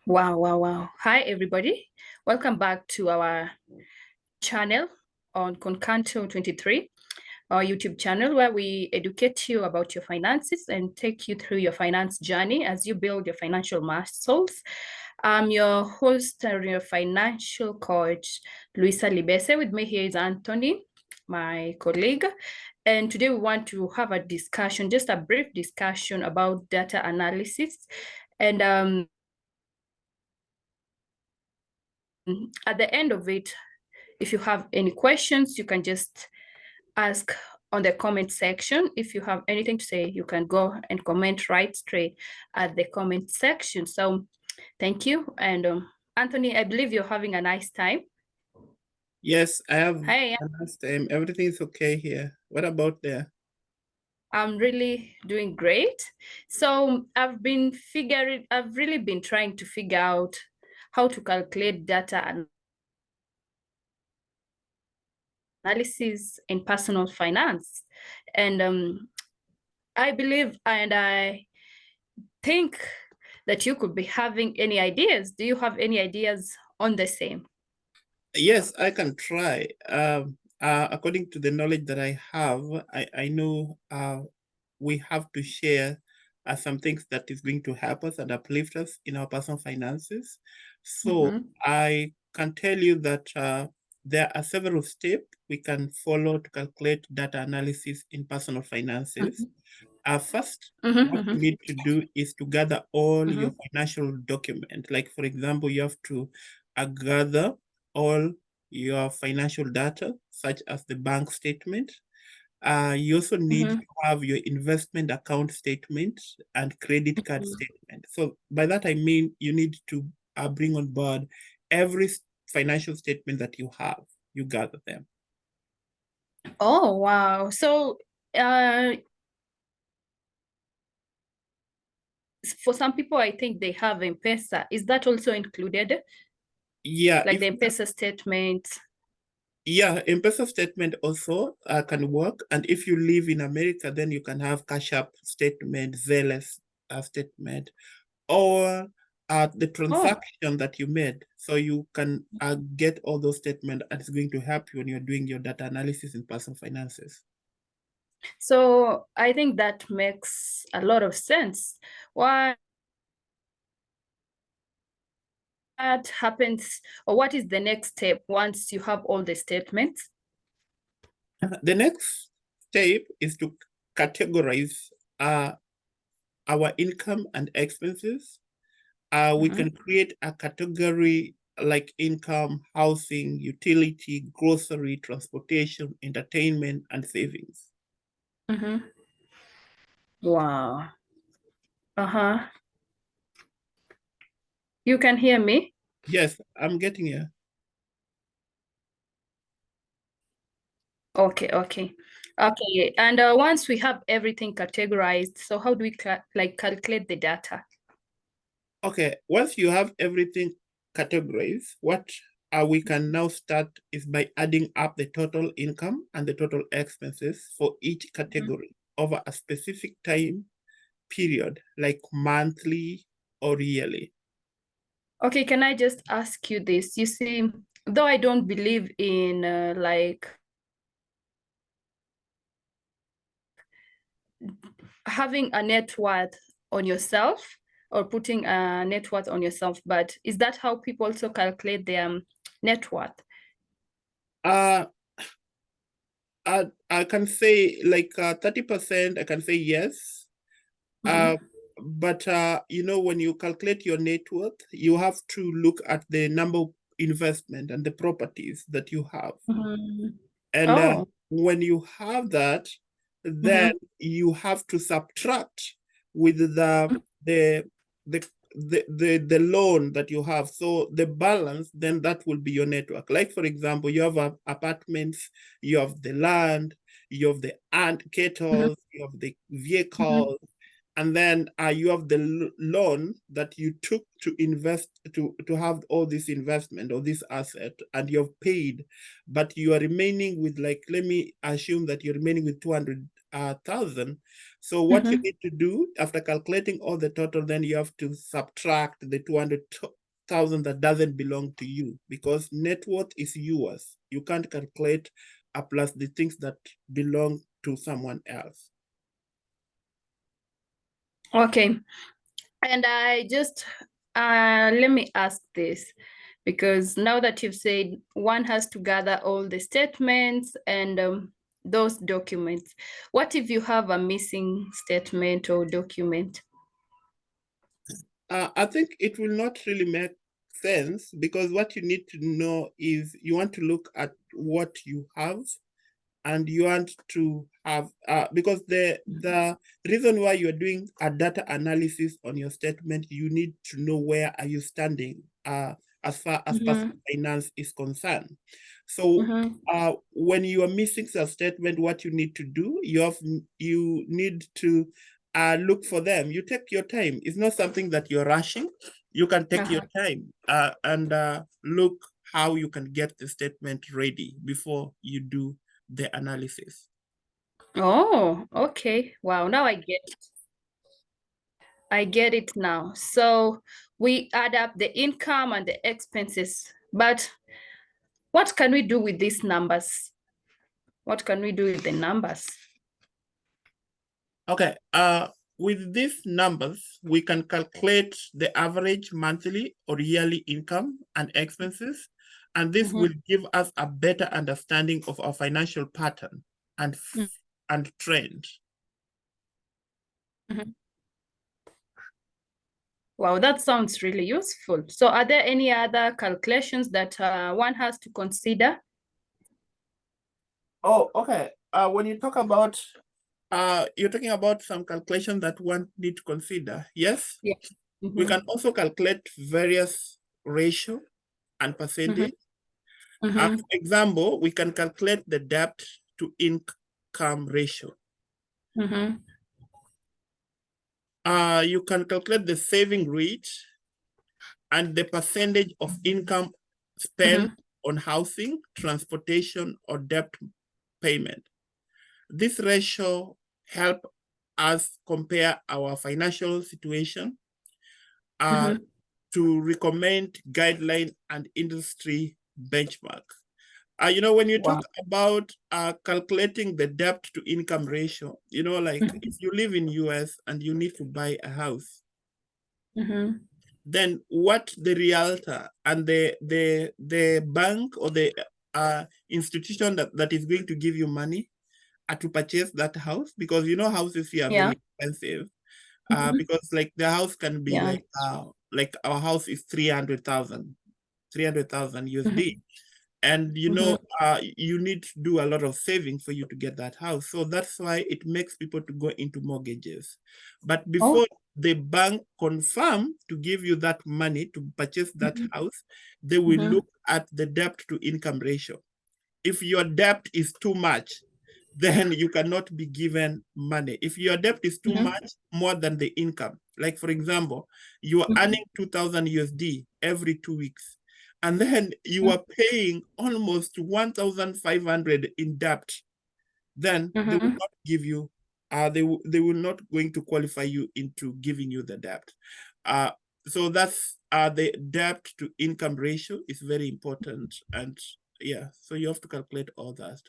Wow, wow, wow. Hi, everybody. Welcome back to our channel on Concanto 23, our YouTube channel where we educate you about your finances and take you through your finance journey as you build your financial muscles. I'm your host and your financial coach, Louisa Libese. With me here is Anthony, my colleague. And today we want to have a discussion, just a brief discussion about data analysis. And at the end of it, if you have any questions, you can just ask on the comment section. If you have anything to say, you can go and comment right straight at the comment section. So thank you. And Anthony, I believe you're having a nice time. Yes, I have Hi, a nice time. Everything's okay here. What about there? I'm really doing great. So I've really been trying to figure out how to calculate data analysis in personal finance. And I believe and I think that you could be having any ideas. Do you have any ideas on the same? Yes, I can try. According to the knowledge that I have, I know we have to share some things that is going to help us and uplift us in our personal finances. So Mm-hmm. I can tell you that there are several steps we can follow to calculate data analysis in personal finances. First, Mm-hmm. what you Mm-hmm. need to do is to gather all Mm-hmm. your financial document. Like, for example, you have to gather all your financial data, such as the bank statement. You also need Mm-hmm. to have your investment account statement and credit card statement. So by that, I mean you need to bring on board every financial statement that you have. You gather them. Oh, wow. So uh, for some people, I think they have M-Pesa. Is that also included? Yeah, Like if the M-Pesa statement? Yeah, M-Pesa statement also can work. And if you live in America, then you can have Cash App statement, Zealous statement, or the Oh, transaction that you made. So you can get all those statements, and it's going to help you when you're doing your data analysis in personal finances. so I think that makes a lot of sense. What happens, or what is the next step once you have all the statements? The next step is to categorize uh, our income and expenses. We Mm-hmm. can create a category like income, housing, utility, grocery, transportation, entertainment, and savings. Mm-hmm. Wow. Uh-huh. You can hear me? Yes, I'm getting here. Okay, okay. Okay, and once we have everything categorized, so how do we like calculate the data? Okay, once you have everything categorized, what we can now start is by adding up the total income and the total expenses for each Mhm. category over a specific time period, like monthly or yearly. Okay, can I just ask you this? You see, though I don't believe in like having a net worth on yourself or putting a net worth on yourself, but is that how people also calculate their net worth? Uh, I can say like 30%, I can say yes. Uh, Mm-hmm. but when you calculate your net worth, you have to look at the number of investment and the properties that you have. Mm-hmm. And Oh. when you have that, then Mm-hmm. you have to subtract with the the the loan that you have. So the balance, then that will be your network. Like for example, you have apartments, you have the land, you have the ant Mm-hmm. cattle, you have the Mm-hmm. vehicles, And then you have the loan that you took to invest, to have all this investment or this asset, and you've paid, but you are remaining with, like, let me assume that you're remaining with 200,000. So what you need to do after calculating all the total, then you have to subtract the 200,000 that doesn't belong to you, because net worth is yours. You can't calculate plus the things that belong to someone else. Okay. And I just, let me ask this, because now that you've said one has to gather all the statements and those documents, what if you have a missing statement or document? I think it will not really make sense, because what you need to know is you want to look at what you have, and you want to have, because the reason why you're doing a data analysis on your statement, you need to know where are you standing as far as personal finance is concerned. So when you are missing a statement, what you need to do, you need to look for them. You take your time. It's not something that you're rushing. You can take your time and look how you can get the statement ready before you do the analysis. Oh, okay. Wow, now I get it. I get it now. So we add up the income and the expenses, but what can we do with these numbers? What can we do with the numbers? Okay, with these numbers, we can calculate the average monthly or yearly income and expenses, and this will give us a better understanding of our financial pattern and trend. Wow, that sounds really useful. So are there any other calculations that one has to consider? Oh, okay. When you talk about, you're talking about some calculations that one need to consider. Yes. Yeah. We can also calculate various ratio and percentage. For example, we can calculate the debt to income ratio. You can calculate the saving rate and the percentage of income spent on housing, transportation, or debt payment. This ratio help us compare our financial situation to recommend guideline and industry benchmark. When you talk about calculating the debt to income ratio, like if you live in US and you need to buy a house, then what the realtor and the bank or the institution that is going to give you money to purchase that house, because houses here are very expensive, because like the house can be like our house is 300,000 USD. And you need to do a lot of saving for you to get that house. So that's why it makes people to go into mortgages. But before the bank confirm to give you that money to purchase that house, they will look at the debt to income ratio. If your debt is too much, then you cannot be given money. If your debt is too much, more than the income, like for example, you are earning 2,000 USD every 2 weeks, and then you are paying almost 1,500 in debt, then they will not give you, they will not going to qualify you into giving you the debt. So that's the debt to income ratio is very important, and yeah, so you have to calculate all that.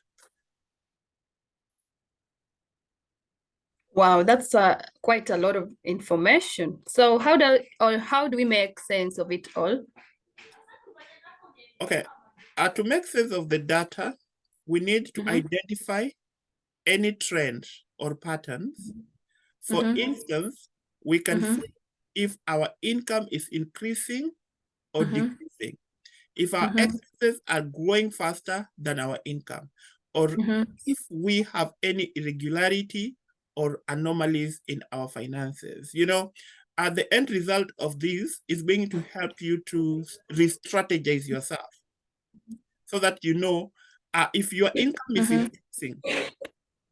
Wow, that's quite a lot of information. So how do we make sense of it all? Okay, to make sense of the data, we need to identify any trend or patterns. For instance, we can see if our income is increasing or decreasing, if our expenses are growing faster than our income, or if we have any irregularity or anomalies in our finances. The end result of this is going to help you to re-strategize yourself, so that if your income is increasing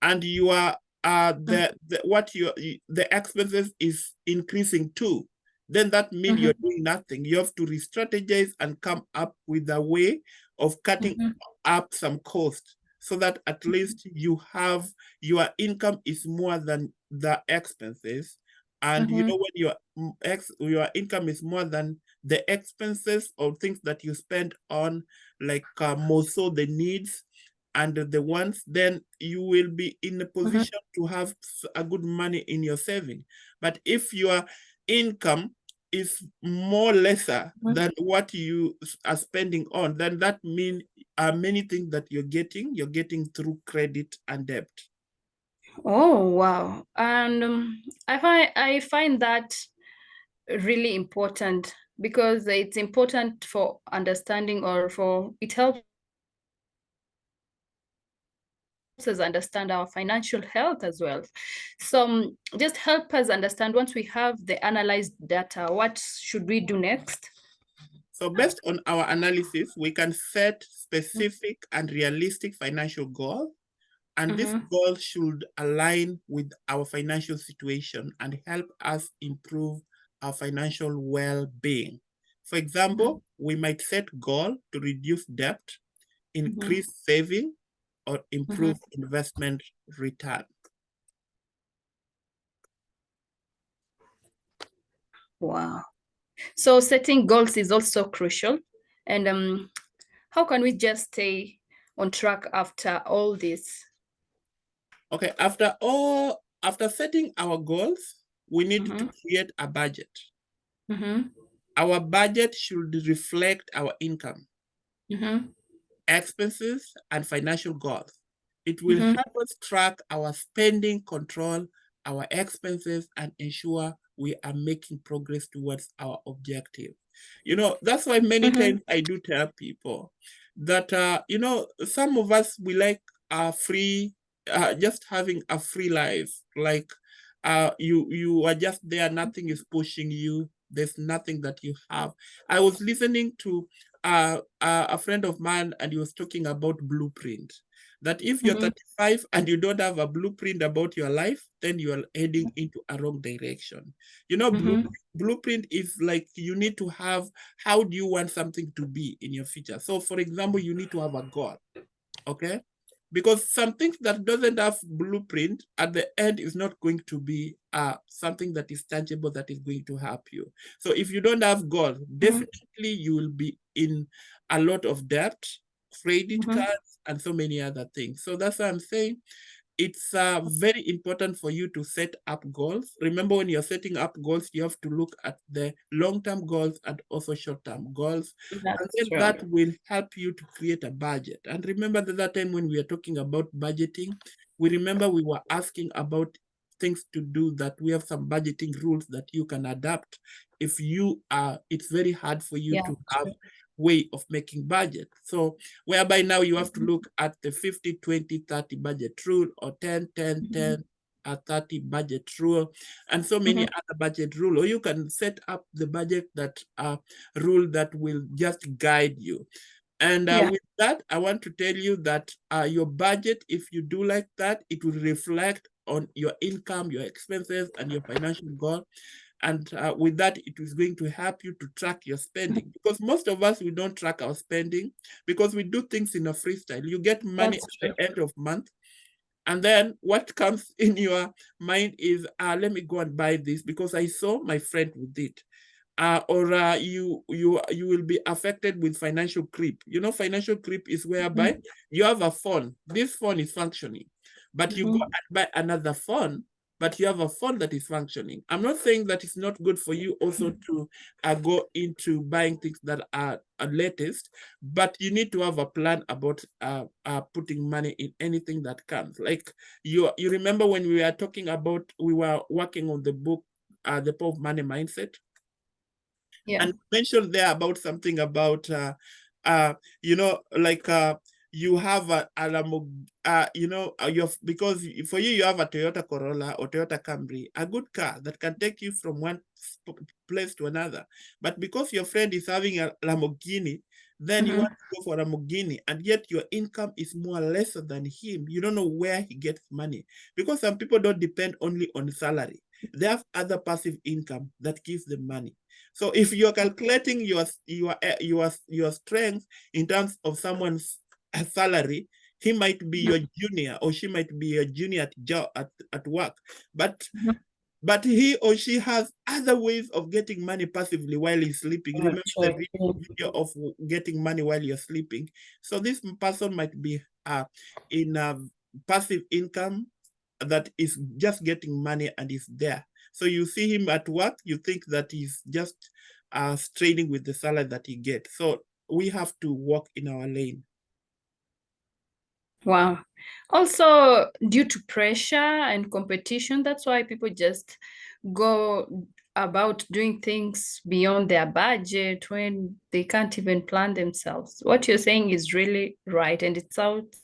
and you are the expenses is increasing too, then that means you're doing nothing. You have to re-strategize and come up with a way of cutting up some cost, so that at least you have your income is more than the expenses. And you know, when your income is more than the expenses or things that you spend on, like more so the needs and the wants, then you will be in a position to have a good money in your saving. But if your income is more lesser than what you are spending on, then that means many things that you're getting through credit and debt. Oh, wow. And I find that really important, because it's important for understanding, or for it helps us understand our financial health as well. So just help us understand, once we have the analyzed data, what should we do next? So based on our analysis, we can set specific and realistic financial goals. And this goal should align with our financial situation and help us improve our financial well-being. For example, we might set goal to reduce debt, increase saving, or improve investment return. Wow. So setting goals is also crucial. And how can we just stay on track after all this? Okay, after setting our goals, we need to create a budget. Our budget should reflect our income, expenses, and financial goals. It will help us track our spending, control our expenses, and ensure we are making progress towards our objective. You know, that's why many times I do tell people that, you know, some of us, we like free, just having a free life. Like you are just there, nothing is pushing you. There's nothing that you have. I was listening to a friend of mine, and he was talking about blueprint. That if you're 35 and you don't have a blueprint about your life, then you are heading into a wrong direction. You know, blueprint is like, you need to have, how do you want something to be in your future? So for example, you need to have a goal, okay? Because something that doesn't have blueprint at the end is not going to be something that is tangible, that is going to help you. So if you don't have goal, definitely you will be in a lot of debt, credit cards, and so many other things. So that's why I'm saying it's very important for you to set up goals. Remember, when you're setting up goals, you have to look at the long-term goals and also short-term goals. And then that will help you to create a budget. And remember that time when we were talking about budgeting, we were asking about things to do, that we have some budgeting rules that you can adapt if you are, it's very hard for you to have way of making budget. So whereby now you have to look at the 50-20-30 budget rule, or 10-10-10 30 budget rule, and so many other budget rule. Or you can set up the budget that rule that will just guide you. And with that, I want to tell you that your budget, if you do like that, it will reflect on your income, your expenses, and your financial goal. And with that, it is going to help you to track your spending. Because most of us, we don't track our spending, because we do things in a freestyle. You get money at the end of month, and then what comes in your mind is, let me go and buy this because I saw my friend with it. Or you will be affected with financial creep. You know, financial creep is whereby you have a phone. This phone is functioning, but you go and buy another phone, but you have a phone that is functioning. I'm not saying that it's not good for you also to go into buying things that are latest, but you need to have a plan about putting money in anything that comes. Like you remember when we were talking about, we were working on the book, The Power of Money Mindset. And mentioned there about something about, you know, like you have a you know, because for you have a Toyota Corolla or Toyota Camry, a good car that can take you from one place to another. But because your friend is having a Lamborghini, then you want to go for a Lamborghini, and yet your income is more lesser than him. You don't know where he gets money, because some people don't depend only on salary. They have other passive income that gives them money. So if you're calculating your strength in terms of someone's salary, he might be your junior, or she might be your junior at work, but he or she has other ways of getting money passively while he's sleeping. Remember the video of getting money while you're sleeping. So this person might be in a passive income that is just getting money and is there. So you see him at work, you think that he's just straining with the salary that he gets. So we have to walk in our lane. Wow. Also, due to pressure and competition, that's why people just go about doing things beyond their budget when they can't even plan themselves. What you're saying is really right, and it sounds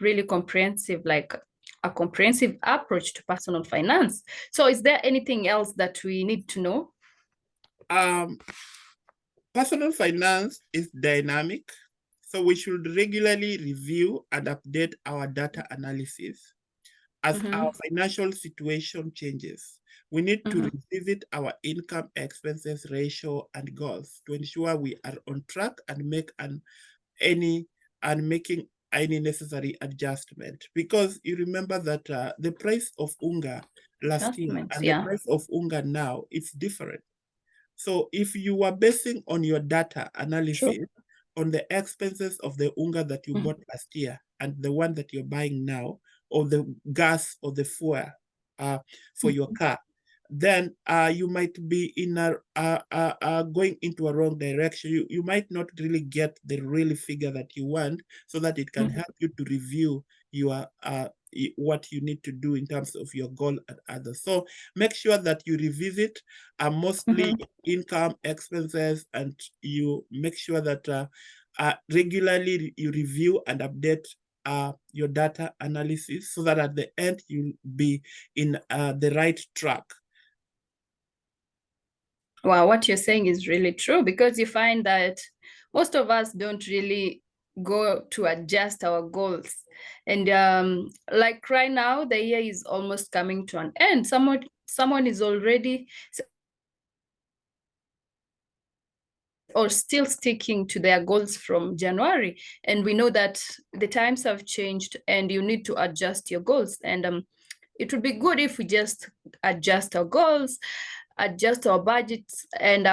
really comprehensive, like a comprehensive approach to personal finance. So is there anything else that we need to know? Personal finance is dynamic, so we should regularly review and update our data analysis. As our financial situation changes, we need to revisit our income expenses ratio and goals to ensure we are on track and making any necessary adjustment. Because you remember that the price of unga last year and the price of unga now is different. So if you are basing on your data analysis on the expenses of the unga that you bought last year and the one that you're buying now, or the gas or the fuel for your car, then you might be in going into a wrong direction. You might not really get the real figure that you want, so that it can help you to review your what you need to do in terms of your goal and others. So make sure that you revisit mostly income, expenses, and you make sure that regularly you review and update your data analysis, so that at the end you'll be in the right track. Wow, what you're saying is really true, because you find that most of us don't really go to adjust our goals. And like right now, the year is almost coming to an end. Someone is already or still sticking to their goals from January. And we know that the times have changed and you need to adjust your goals. And it would be good if we just adjust our goals, adjust our budgets, and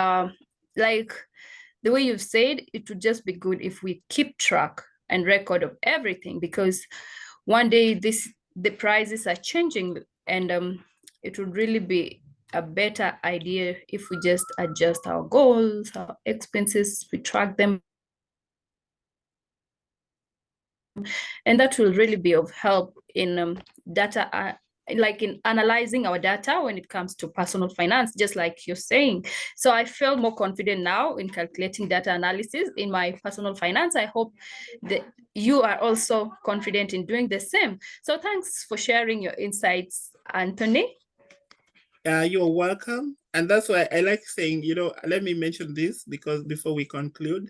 like the way you've said, it would just be good if we keep track and record of everything, because one day the prices are changing, and it would really be a better idea if we just adjust our goals, our expenses, we track them, and that will really be of help in data like in analyzing our data when it comes to personal finance, just like you're saying. So I feel more confident now in calculating data analysis in my personal finance. I hope that you are also confident in doing the same. So thanks for sharing your insights, Anthony. You're welcome. And that's why I like saying, let me mention this, because before we conclude,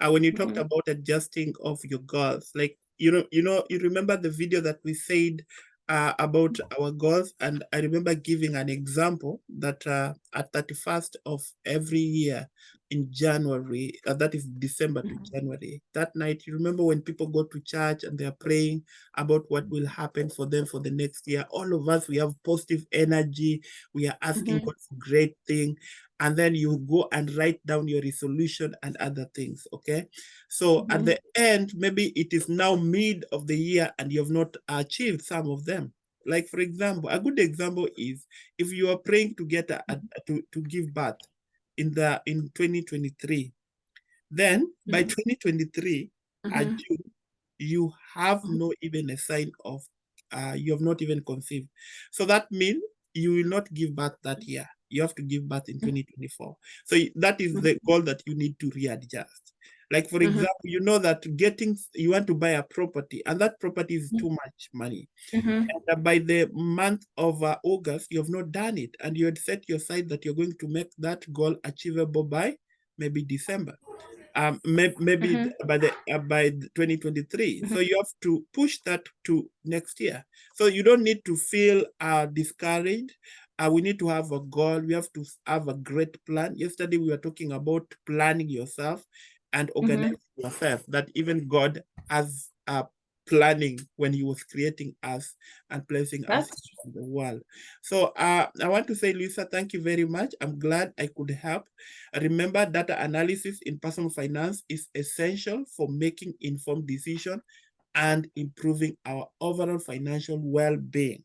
when you talked about adjusting of your goals, like, you remember the video that we said about our goals, and I remember giving an example that at 31st of every year in January, that is December to January, that night, you remember when people go to church and they're praying about what will happen for them for the next year. All of us, we have positive energy, we are asking God for great thing, and then you go and write down your resolution and other things, okay? So at the end, maybe it is now mid of the year and you have not achieved some of them. Like, for example, a good example is if you are praying to get to give birth in 2023, then by 2023 June, you have no even a sign of you have not even conceived. So that means you will not give birth that year. You have to give birth in 2024. So that is the goal that you need to readjust. Like, for example, you know that you want to buy a property and that property is too much money. And by the month of August, you have not done it. And you had set your sight that you're going to make that goal achievable by maybe December. Maybe by 2023. So you have to push that to next year. So you don't need to feel discouraged. We need to have a goal. We have to have a great plan. Yesterday we were talking about planning yourself and organizing yourself, that even God has planning when he was creating us and placing us in the world. So I want to say, Louisa, thank you very much. I'm glad I could help. Remember, data analysis in personal finance is essential for making informed decisions and improving our overall financial well-being.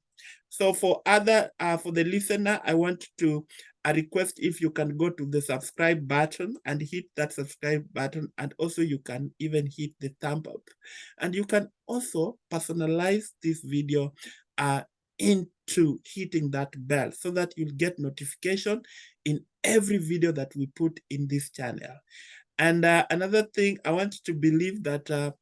So for the listener, I want to request if you can go to the subscribe button and hit that subscribe button, and also you can even hit the thumb up, and you can also personalize this video into hitting that bell so that you'll get notification in every video that we put in this channel. And another thing, I want you to believe that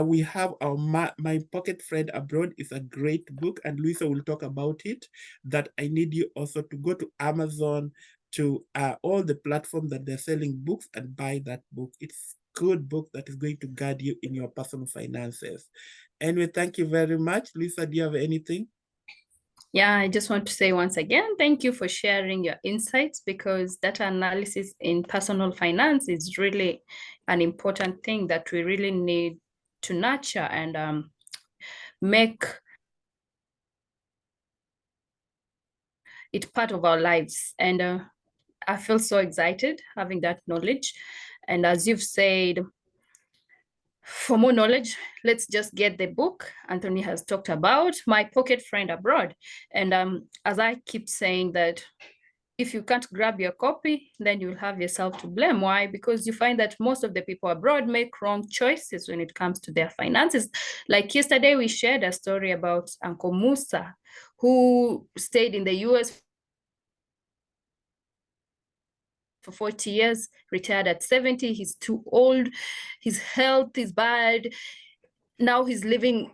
we have our My Pocket Friend Abroad is a great book, and Louisa will talk about it, that I need you also to go to Amazon, to all the platforms that they're selling books, and buy that book. It's a good book that is going to guide you in your personal finances. Anyway, thank you very much. Louisa, do you have anything? Yeah, I just want to say once again, thank you for sharing your insights, because data analysis in personal finance is really an important thing that we really need to nurture and make it part of our lives. And I feel so excited having that knowledge. And as you've said, for more knowledge, let's just get the book Anthony has talked about, My Pocket Friend Abroad. And as I keep saying that, if you can't grab your copy, then you'll have yourself to blame. Why? Because you find that most of the people abroad make wrong choices when it comes to their finances. Like yesterday, we shared a story about Uncle Musa, who stayed in the US for 40 years, retired at 70. He's too old. His health is bad. Now he's living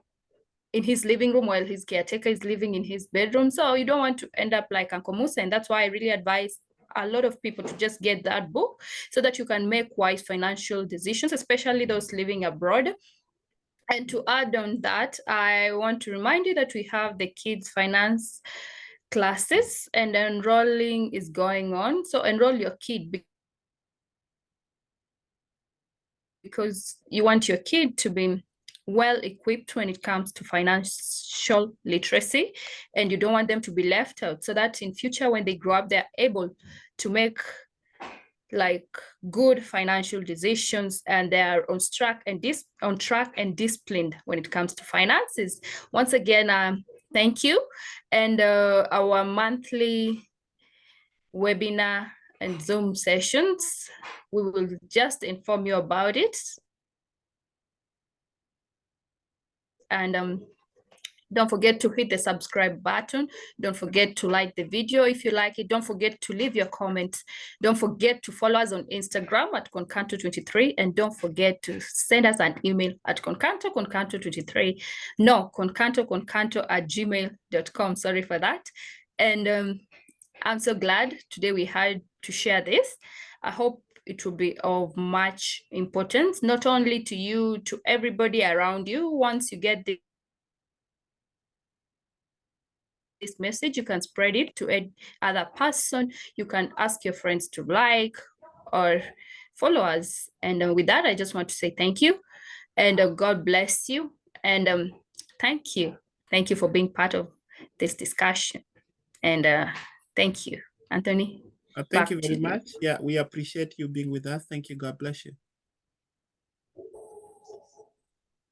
in his living room while his caretaker is living in his bedroom. So you don't want to end up like Uncle Musa. And that's why I really advise a lot of people to just get that book so that you can make wise financial decisions, especially those living abroad. And to add on that, I want to remind you that we have the kids finance classes, and enrolling is going on. So enroll your kid, because you want your kid to be well equipped when it comes to financial literacy, and you don't want them to be left out, so that in future when they grow up, they're able to make like good financial decisions, and they are on track and disciplined when it comes to finances. Once again, thank you. And our monthly webinar and Zoom sessions, we will just inform you about it. And don't forget to hit the subscribe button. Don't forget to like the video if you like it. Don't forget to leave your comments. Don't forget to follow us on Instagram at Concanto23. And don't forget to send us an email at Concanto23. No, Concanto@gmail.com. Sorry for that. And I'm so glad today we had to share this. I hope it will be of much importance, not only to you, to everybody around you. Once you get this message, you can spread it to other person. You can ask your friends to like or follow us. And with that, I just want to say thank you, and God bless you. And thank you for being part of this discussion. And thank you, Anthony. Thank you very much. Yeah, we appreciate you being with us. Thank you. God bless you.